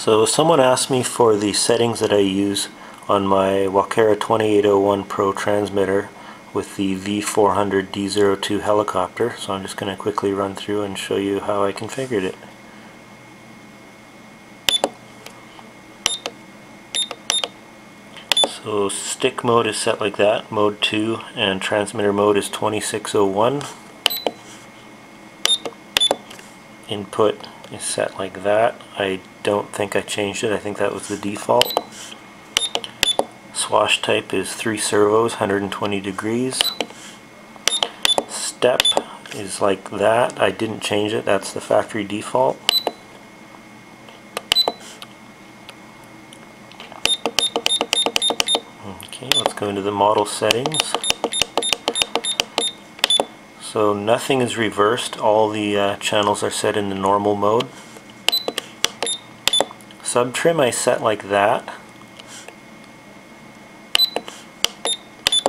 So someone asked me for the settings that I use on my Walkera 2801 Pro transmitter with the V400D02 helicopter, so I'm just going to quickly run through and show you how I configured it. So stick mode is set like that, mode 2, and transmitter mode is 2601. Input is set like that. I don't think I changed it, I think that was the default. Swash type is 3 servos, 120 degrees. Step is like that, I didn't change it, that's the factory default. Okay, let's go into the model settings. So nothing is reversed, all the channels are set in the normal mode. Sub trim I set like that.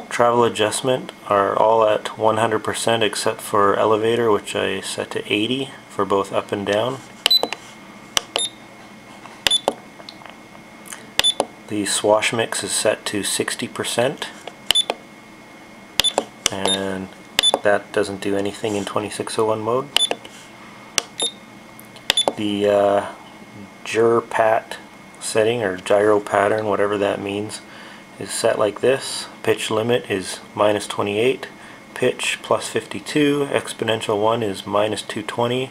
Travel adjustment are all at 100% except for elevator, which I set to 80 for both up and down. The swash mix is set to 60%, and that doesn't do anything in 2601 mode. The gyro-pat setting, or gyro pattern, whatever that means, is set like this. Pitch limit is -28, pitch +52, exponential 1 is -220,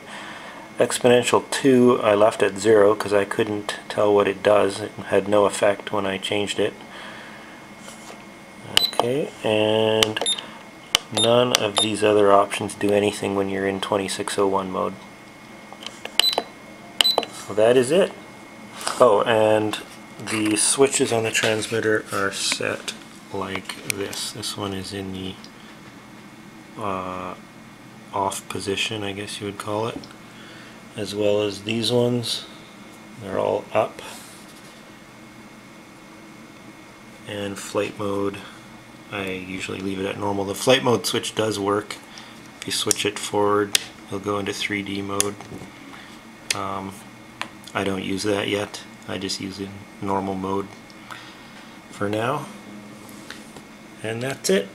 exponential 2 I left at 0 because I couldn't tell what it does. It had no effect when I changed it. Okay, and none of these other options do anything when you're in 2601 mode. So that is it. Oh, and the switches on the transmitter are set like this. This one is in the off position, I guess you would call it, as well as these ones. They're all up. And flight mode, I usually leave it at normal. The flight mode switch does work. If you switch it forward, it'll go into 3D mode. I don't use that yet. I just use it in normal mode for now. And that's it.